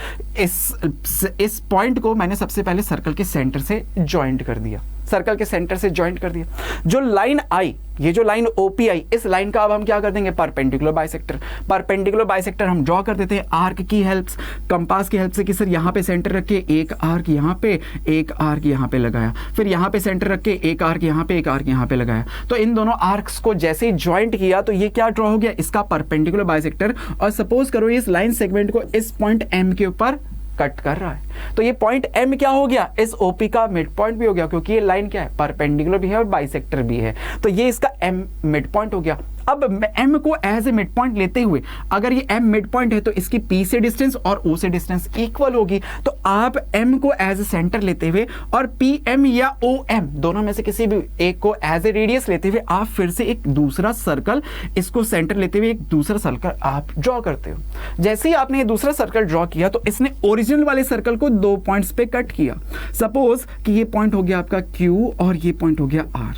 इस पॉइंट को मैंने सबसे पहले सर्कल के सेंटर से ज्वाइंट कर दिया, सर्कल के सेंटर से ज्वाइंट कर दिया। जो लाइन आई, ये जो लाइन OP आई, इस लाइन का अब हम क्या कर देंगे, परपेंडिकुलर बाइसेक्टर। परपेंडिकुलर बाइसेक्टर हम ड्रॉ कर देते हैं आर्क की हेल्प, कंपास की हेल्प से, कि सर यहाँ पे सेंटर रख के एक आर्क यहाँ पे, एक आर्क यहाँ पे लगाया, फिर यहाँ पे सेंटर रख के एक आर्क यहाँ पे, एक आर्क यहाँ पे लगाया। तो इन दोनों आर्क्स को जैसे ही ज्वाइंट किया तो ये क्या ड्रॉ हो गया, इसका परपेंडिकुलर बाइसेक्टर। और सपोज करो इस लाइन सेगमेंट को इस पॉइंट M के ऊपर कट कर रहा है, तो ये पॉइंट M क्या हो गया, इस OP का मिड पॉइंट भी हो गया, क्योंकि ये लाइन क्या है, परपेंडिकुलर भी है और बाइसेक्टर भी है, तो ये इसका M मिड पॉइंट हो गया। अब M को एज ए मिड पॉइंट लेते हुए, अगर ये M मिड पॉइंट है तो इसकी P से डिस्टेंस और O से डिस्टेंस इक्वल होगी, तो आप M को एज ए सेंटर लेते हुए और PM या OM दोनों में से किसी भी एक को एज ए रेडियस लेते हुए आप फिर से एक दूसरा सर्कल, इसको सेंटर लेते हुए एक दूसरा सर्कल आप ड्रॉ करते हो। जैसे ही आपने ये दूसरा सर्कल ड्रॉ किया तो इसने ओरिजिनल वाले सर्कल को 2 पॉइंट्स पे कट किया। सपोज कि ये पॉइंट हो गया आपका Q और ये पॉइंट हो गया R।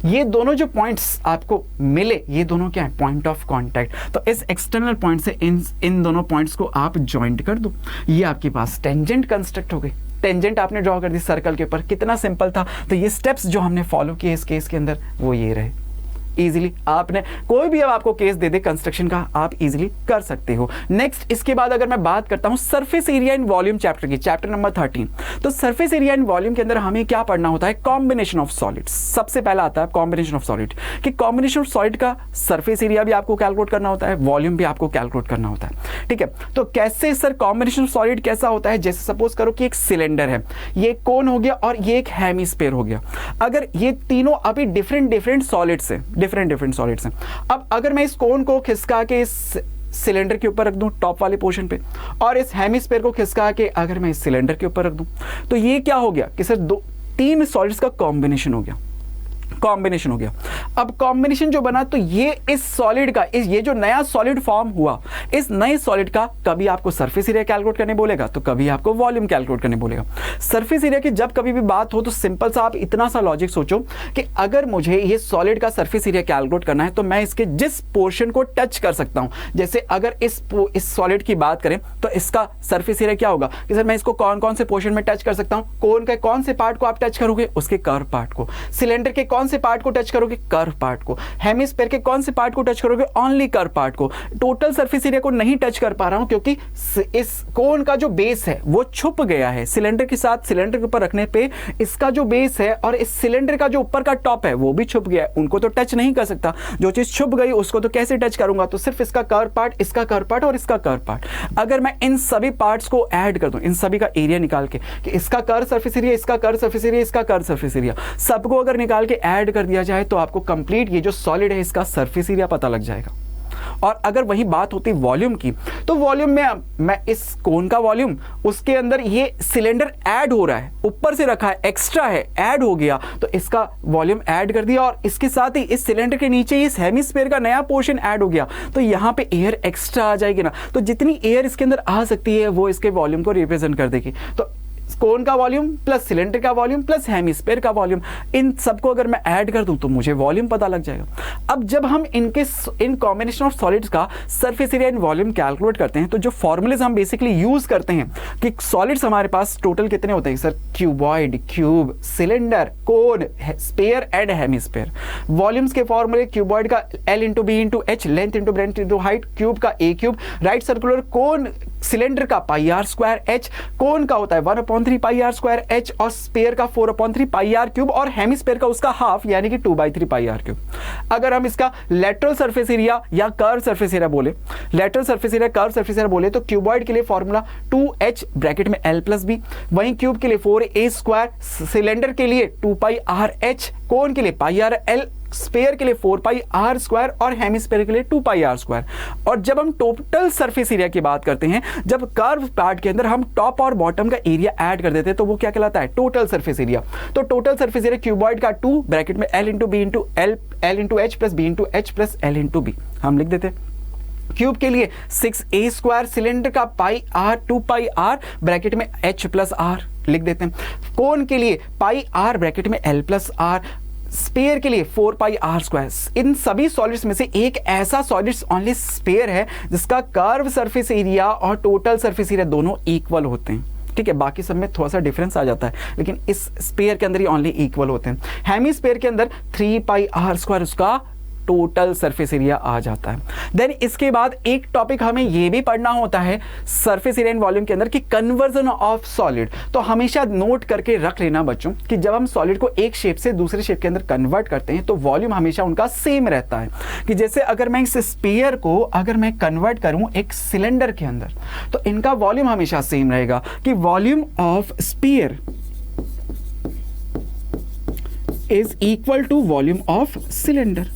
ये दोनों जो पॉइंट्स आपको मिले, ये दोनों क्या है, पॉइंट ऑफ कांटेक्ट। तो इस एक्सटर्नल पॉइंट से इन दोनों पॉइंट्स को आप ज्वाइंट कर दो, ये आपके पास टेंजेंट कंस्ट्रक्ट हो गई। टेंजेंट आपने ड्रॉ कर दी सर्कल के ऊपर, कितना सिंपल था। तो ये स्टेप्स जो हमने फॉलो किए इस केस के अंदर वो ये रहे। इजीली आपने कोई भी अब आपको केस दे दे कंस्ट्रक्शन का, आप इजीली कर सकते हो। नेक्स्ट इसके बाद अगर मैं बात करता हूं surface area and volume chapter की, चैप्टर नंबर 13। तो सरफेस एरिया एंड वॉल्यूम के अंदर हमें क्या पढ़ना होता है, कॉम्बिनेशन ऑफ सॉलिड्स। सबसे पहला आता है कॉम्बिनेशन ऑफ सॉलिड, कि कॉम्बिनेशन ऑफ सॉलिड का सरफेस एरिया भी आपको कैलकुलेट करना होता है, वॉल्यूम भी आपको कैलकुलेट करना होता है। ठीक है, तो कैसे सर कॉम्बिनेशन ऑफ सॉलिड कैसा होता है, जैसे सपोज करो कि एक सिलेंडर है, ये कोन हो गया और ये एक हेमिस्फीयर हो गया। अगर ये तीनों अभी डिफरेंट सॉलिड्स हैं, डिफरेंट सॉलिड्स हैं। अब अगर मैं इस कोन को खिसका के इस सिलेंडर के ऊपर रख दूं टॉप वाले पोर्शन पे, और इस हेमिस्फीयर को खिसका के अगर मैं इस सिलेंडर के ऊपर रख दूं, तो ये क्या हो गया कि सर 3 सॉलिड्स का कॉम्बिनेशन हो गया। कॉम्बिनेशन हो गया। अब कॉम्बिनेशन जो बना तो ये इस सॉलिड का ये जो नया सॉलिड फॉर्म हुआ, इस नए सॉलिड का कभी आपको सरफेस एरिया कैलकुलेट करने बोलेगा तो कभी आपको वॉल्यूम कैलकुलेट करने बोलेगा। सरफेस एरिया की जब कभी भी बात हो तो सिंपल सा आप इतना सा लॉजिक सोचो कि अगर मुझे ये सॉलिड का सरफेस एरिया कैलकुलेट करना है तो मैं इसके जिस पोर्शन को टच कर सकता हूं, जैसे अगर इस सॉलिड की बात करें तो इसका सरफेस एरिया क्या होगा कि सर मैं इसको कौन कौन से पोर्शन में टच कर सकता हूं, कोन के कौन से पार्ट को आप टच करोगे, उसके कर्व पार्ट को, सिलेंडर के कौन से पार्ट को टच करोगे, कर्व पार्ट को, हेमिस्फीयर के कौन से पार्ट को टच करोगे, ओनली कर्व पार्ट को। टोटल सरफेस एरिया को नहीं टच कर पा रहा हूं क्योंकि इस कोन का जो बेस है वो छुप गया है सिलेंडर के साथ। सिलेंडर के ऊपर रखने पे इसका जो बेस है और इस सिलेंडर का जो ऊपर का टॉप है वो भी छुप गया है, उनको तो टच नहीं कर सकता। जो चीज छुप गई उसको तो कैसे टच करूंगा, तो सिर्फ इसका कर्व पार्ट, इसका कर्व पार्ट और इसका कर्व पार्ट। अगर मैं इन सभी पार्ट्स को ऐड कर दूं, इन सभी का एरिया निकाल के कि इसका कर्व सरफेस एरिया, इसका कर्व सरफेस एरिया, इसका कर्व सरफेस एरिया, सबको अगर निकाल के ऐड कर दिया जाए तो आपको कंप्लीट ये जो सॉलिड है इसका सरफेस एरिया पता लग जाएगा। और अगर वही बात होती वॉल्यूम की तो वॉल्यूम में मैं इस कोन का वॉल्यूम, उसके अंदर ये सिलेंडर ऐड हो रहा है, ऊपर से रखा है, एक्स्ट्रा है, ऐड हो गया तो इसका वॉल्यूम ऐड कर दिया और इसके साथ ही इस सिलेंडर के नीचे इस हेमिस्फीयर का नया पोर्शन ऐड हो गया तो यहां पे एयर एक्स्ट्रा आ जाएगी ना, तो जितनी एयर इसके अंदर आ सकती है वो इसके वॉल्यूम को रिप्रेजेंट कर देगी। तो कोन का वॉल्यूम प्लस सिलेंडर का वॉल्यूम प्लस हेमिस्फीयर का वॉल्यूम, इन सबको अगर मैं ऐड कर दूं तो मुझे वॉल्यूम पता लग जाएगा। अब जब हम इन कॉम्बिनेशन ऑफ सॉलिड्स का surface area and volume calculate करते हैं तो जो फॉर्मूलेज हम बेसिकली यूज करते हैं कि सॉलिड्स हमारे पास टोटल कितने होते हैं sir, cuboid, cube, cylinder, cone, sphere and hemisphere. Volumes के फॉर्मूले क्यूबॉइड का L into B into H, length into breadth into height, cube का a cube, right circular cone cylinder का pi R square H, cone का होता है 1/3 पाई आर स्क्वायर एच और स्फीयर का 4/3 पाई आर क्यूब और हेमिस्फीयर का उसका हाफ यानी कि 2/3 पाई आर क्यूब। अगर हम इसका लेटरल सरफेस एरिया या कर्व सरफेस एरिया बोले, lateral surface area, curve surface area बोले तो क्यूबॉइड के लिए फॉर्मूला 2h ब्रैकेट में L प्लस बी, वहीं क्यूब के लिए 4a स्क्वायर, सिलेंडर के लिए 2 पाई आर एच, कोन के लिए पाई आर एल, स्फीयर के लिए 4 पाई आर स्क्वायर और हेमिस्फीयर के लिए 2 पाई आर स्क्वायर। और जब हम टोटल सरफेस एरिया की बात करते हैं, जब कर्व पार्ट के अंदर हम टॉप और बॉटम का एरिया ऐड कर देते हैं तो वो क्या कहलाता है, टोटल सरफेस एरिया। तो टोटल सरफेस एरिया क्यूबॉइड का 2 ब्रैकेट में L into B into L, L into H plus B into H plus L into बी हम लिख देते हैं। क्यूब के लिए 6a स्क्वायर, सिलेंडर का pi are 2 pi are bracket में h प्लस आर लिख देते हैं। कोन के लिए पाई आर ब्रैकेट में L प्लस आर, स्फीयर के लिए 4 पाई आर स्क्वायर। इन सभी सॉलिड्स में से एक ऐसा सॉलिड्स ओनली स्फीयर है जिसका कर्व सरफेस एरिया और टोटल सरफेस एरिया दोनों इक्वल होते हैं। ठीक है, बाकी सब में थोड़ा सा डिफरेंस आ जाता है लेकिन इस स्फीयर के अंदर ही ओनली इक्वल होते हैं। हेमिस्फीयर के अंदर 3 पाई आर स्क्वायर उसका टोटल सरफेस एरिया आ जाता है। देन इसके बाद एक टॉपिक हमें यह भी पढ़ना होता है सरफेस एरिया एंड वॉल्यूम के अंदर कि कन्वर्जन ऑफ सॉलिड। तो हमेशा नोट करके रख लेना बच्चों कि जब हम सॉलिड को एक शेप से दूसरे शेप के अंदर कन्वर्ट करते हैं तो वॉल्यूम हमेशा उनका सेम रहता है। कि जैसे अगर मैं इस स्फीयर को अगर मैं कन्वर्ट करूं एक सिलेंडर के अंदर तो इनका वॉल्यूम हमेशा सेम रहेगा कि volume of sphere is equal to volume of cylinder.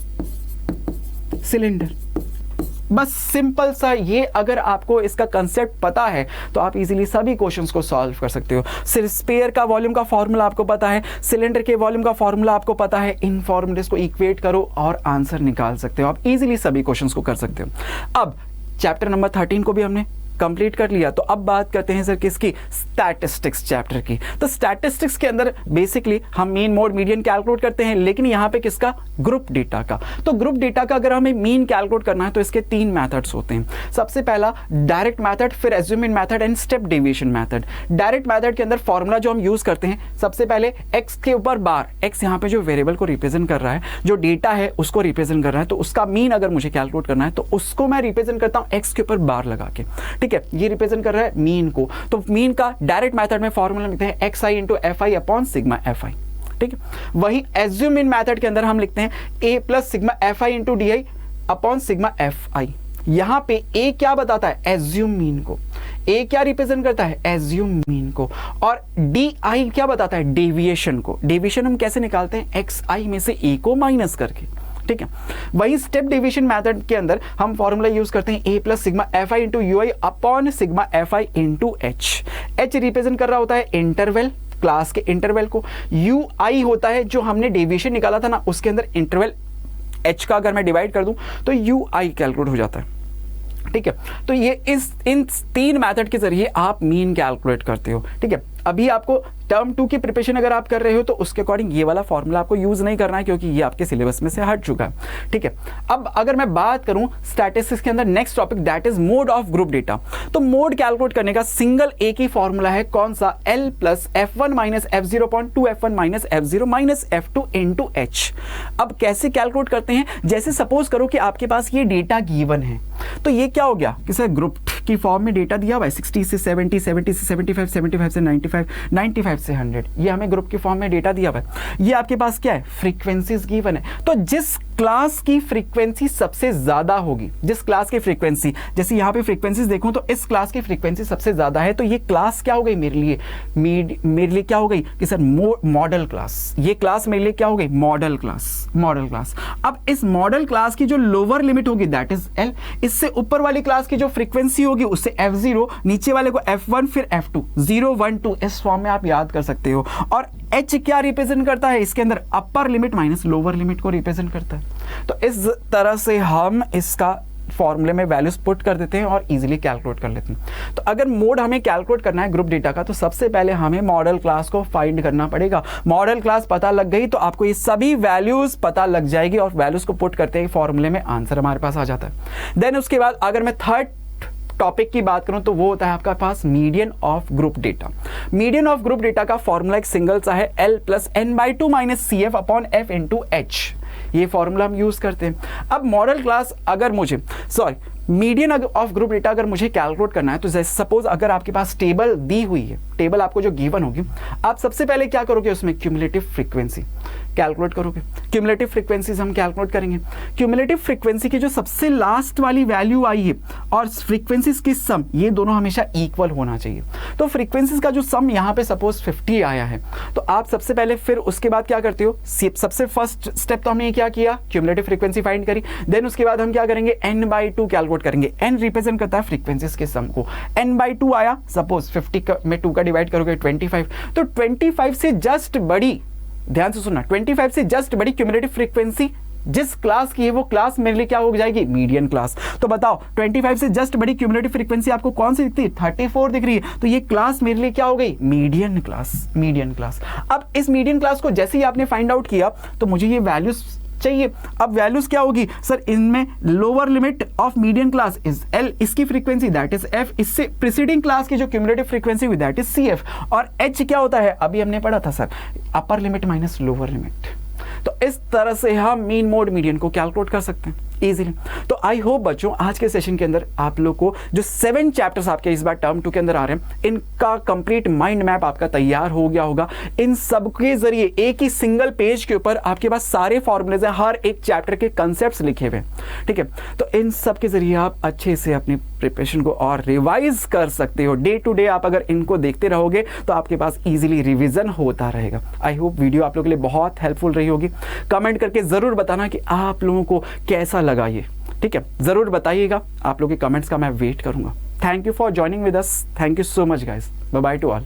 बस सिंपल सा ये, अगर आपको इसका कंसेप्ट पता है तो आप इजीली सभी क्वेश्चंस को सॉल्व कर सकते हो। सिर्फ स्फीयर का वॉल्यूम का फॉर्मूला आपको पता है, सिलेंडर के वॉल्यूम का फॉर्मूला आपको पता है, इन फॉर्मूलेस को इक्वेट करो और आंसर निकाल सकते हो। आप इजीली सभी क्वेश्चंस को कर सकते हो। अब चैप्टर नंबर 13 को भी हमने कंप्लीट कर लिया तो अब बात करते हैं सर किसकी, स्टैटिस्टिक्स चैप्टर की। तो स्टैटिस्टिक्स के अंदर बेसिकली हम मीन, मोड, मीडियन कैलकुलेट करते हैं लेकिन यहाँ पे किसका, ग्रुप डेटा का। तो ग्रुप डेटा का अगर हमें मीन कैलकुलेट करना है तो इसके 3 मेथड्स होते हैं। सबसे पहला डायरेक्ट मेथड, फिर assuming method and step deviation method. Direct method के अंदर फॉर्मूला जो हम यूज करते हैं, सबसे पहले x के ऊपर बार, x यहाँ पे जो वेरिएबल को रिप्रेजेंट कर रहा है, जो डेटा है उसको रिप्रेजेंट कर रहा है, तो उसका मीन अगर मुझे कैलकुलेट करना है तो उसको मैं रिप्रेजेंट करता हूँ x के ऊपर बार लगा के। ठीक है, ये रिप्रेजेंट कर रहा है मीन को, तो मीन का डायरेक्ट मेथड में फॉर्मूला लिखते हैं xi into fi upon sigma fi। ठीक है, वही एज्यूमिंग मेथड के अंदर हम लिखते हैं a plus sigma fi into D upon sigma fi। यहां पे a क्या बताता है, एज्यूम मीन को, a क्या रिप्रेजेंट करता है, एज्यूम मीन को, और di क्या बताता है, डेविएशन को। डेविएशन हम कैसे निकालते हैं, xi में से a को माइनस करके। ठीक है, वही स्टेप डिवीजन मेथड के अंदर हम फॉर्मूला यूज करते हैं a plus sigma fi into ui upon sigma fi into h। h represent कर रहा होता है इंटरवल, क्लास के इंटरवल को, यू आई होता है जो हमने डेविएशन निकाला था ना, उसके अंदर इंटरवल एच का अगर मैं डिवाइड कर दूं तो यू आई कैलकुलेट हो जाता है। ठीक है, तो ये इन 3 मेथड के जरिए आप मीन कैलकुलेट करते हो। ठीक है, अभी आपको टर्म 2 की प्रिपरेशन अगर आप कर रहे हो तो उसके अकॉर्डिंग ये वाला फॉर्मूला आपको यूज नहीं करना है, क्योंकि ये आपके सिलेबस में से हट चुका है। ठीक है, अब अगर मैं बात करूं स्टैटिस्टिक्स के अंदर next topic that is mode of group data, तो मोड कैलकुलेट करने का सिंगल एक ही फॉर्मूला है, कौन सा, L plus F1 minus F0 upon 2F1 minus F0 minus F2 into H। अब कैसे कैलकुलेट करते हैं, जैसे सपोज करो कि आपके पास ये डेटा गिवन है, तो ये क्या हो गया कि सर ग्रुप की फॉर्म में डेटा दिया हुआ है 60 से 70, 70 से 75, 75 से 95, 95 से 100, ये हमें ग्रुप की फॉर्म में डेटा दिया हुआ है। ये आपके पास क्या है, फ्रीक्वेंसीज गिवन है। तो जिस क्लास की फ्रीक्वेंसी सबसे ज्यादा होगी, जिस क्लास की फ्रीक्वेंसी, जैसे यहाँ पे फ्रीक्वेंसीज देखूं तो इस क्लास की फ्रीक्वेंसी सबसे ज्यादा है, तो ये क्लास क्या हो गई मेरे लिए क्या हो गई कि सर मॉडल क्लास। ये क्लास मेरे लिए क्या हो गई, मॉडल क्लास, मॉडल क्लास। अब इस मॉडल क्लास की जो लोअर लिमिट होगी दैट इज L, इससे ऊपर वाली क्लास की जो फ्रीक्वेंसी होगी उससे F0, नीचे वाले को F1 फिर F2, 0 1 2 इस फॉर्म में आप याद कर सकते हो। और H क्या रिप्रेजेंट करता है, इसके अंदर upper limit minus lower limit को रिप्रेजेंट करता है। तो इस तरह से हम इसका फॉर्मूले में वैल्यूज पुट कर देते हैं और इजीली कैलकुलेट कर लेते हैं। तो अगर मोड हमें कैलकुलेट करना है ग्रुप डेटा का, तो सबसे पहले हमें मॉडल क्लास को फाइंड करना पड़ेगा। मॉडल क्लास पता लग गई तो आपको ये सभी वैल्यूज पता लग जाएगी और वैल्यूज को पुट करते हैं फॉर्मूले में, आंसर हमारे पास आ जाता है। देन उसके बाद अगर मैं थर्ड टॉपिक की बात करूं तो वो होता है आपका पास median of group data. Median of group data का फॉर्मूला एक सिंगल सा है, L plus n/2 minus CF upon F into H। ये फॉर्मूला हम यूज करते हैं। अब मॉडल क्लास अगर मुझे मीडियन ऑफ ग्रुप डेटा अगर मुझे कैलकुलेट करना है, तो जैसे सपोज अगर आपके पास टेबल दी हुई है, टेबल आपको जो गिवन होगी, आप सबसे पहले क्या करोगे, उसमें क्यूमुलेटिव फ्रीक्वेंसी कैलकुलेट करोगे। क्यूमुलेटिव फ्रीक्वेंसीज हम कैलकुलेट करेंगे। क्यूमुलेटिव फ्रीक्वेंसी की जो सबसे लास्ट वाली वैल्यू आई है और फ्रीक्वेंसीज की सम, ये दोनों हमेशा इक्वल होना चाहिए। तो फ्रीक्वेंसीज का जो सम यहाँ पे सपोज 50 आया है, तो आप सबसे पहले फिर उसके बाद क्या करते हो, सबसे फर्स्ट स्टेप तो हमने क्या किया, क्यूमुलेटिव फ्रीक्वेंसी फाइंड करी। देन उसके बाद हम क्या करेंगे, n/2 कैलकुलेट करेंगे। n रिप्रेजेंट करता है फ्रीक्वेंसीज के सम को। n/2 आया, सपोज 50 में 2 का डिवाइड करोगे 25, तो 25 से जस्ट बड़ी, ध्यान से सुनना, 25 से जस्ट बड़ी क्यूमुलेटिव फ्रीक्वेंसी जिस क्लास की है वो क्लास मेरे लिए क्या हो जाएगी, मीडियन क्लास। तो बताओ 25 से जस्ट बड़ी क्यूमुलेटिव फ्रीक्वेंसी आपको कौन सी दिखती है, 34 दिख रही है, तो ये क्लास मेरे लिए क्या हो गई, मीडियन क्लास, मीडियन क्लास। अब इस मीडियन क्लास को जैसे ही आपने फाइंड आउट किया तो मुझे ये वैल्यूज चाहिए। अब वैल्यूज क्या होगी सर, इनमें lower limit of median class is L, इसकी फ्रीक्वेंसी दैट इज F, इससे प्रीसीडिंग क्लास की जो क्यूमुलेटिव फ्रीक्वेंसी हुई दैट इज CF, और H क्या होता है, अभी हमने पढ़ा था sir, upper limit minus lower limit. तो इस तरह से हम मीन मोड मीडियन को कैलकुलेट कर सकते हैं इजीली। तो आई होप बच्चों आज के सेशन के अंदर आप लोग को जो 7 चैप्टर्स आपके इस बार टर्म 2 के अंदर आ रहे हैं, इनका कंप्लीट माइंड मैप आपका तैयार हो गया होगा। इन सब के जरिए एक ही सिंगल पेज के ऊपर आपके पास सारे फॉर्मूलेज हैं, हर एक चैप्टर के कंसेप्ट्स लिखे हुए हैं। ठीक है, तो इन सब के जरिए आप अच्छे से अपनी प्रिपरेशन को और रिवाइज कर सकते हो। डे टू डे आप अगर इनको देखते रहोगे तो आपके पास इजीली रिवीजन होता रहेगा। आई होप वीडियो आप लोगों के लिए बहुत हेल्पफुल रही होगी। कमेंट करके जरूर बताना कि आप लोगों को कैसा लगा ये, ठीक है, जरूर बताइएगा। आप लोगों के कमेंट्स का मैं वेट करूंगा। Thank you for joining with us. Thank you so much guys. Bye bye to all.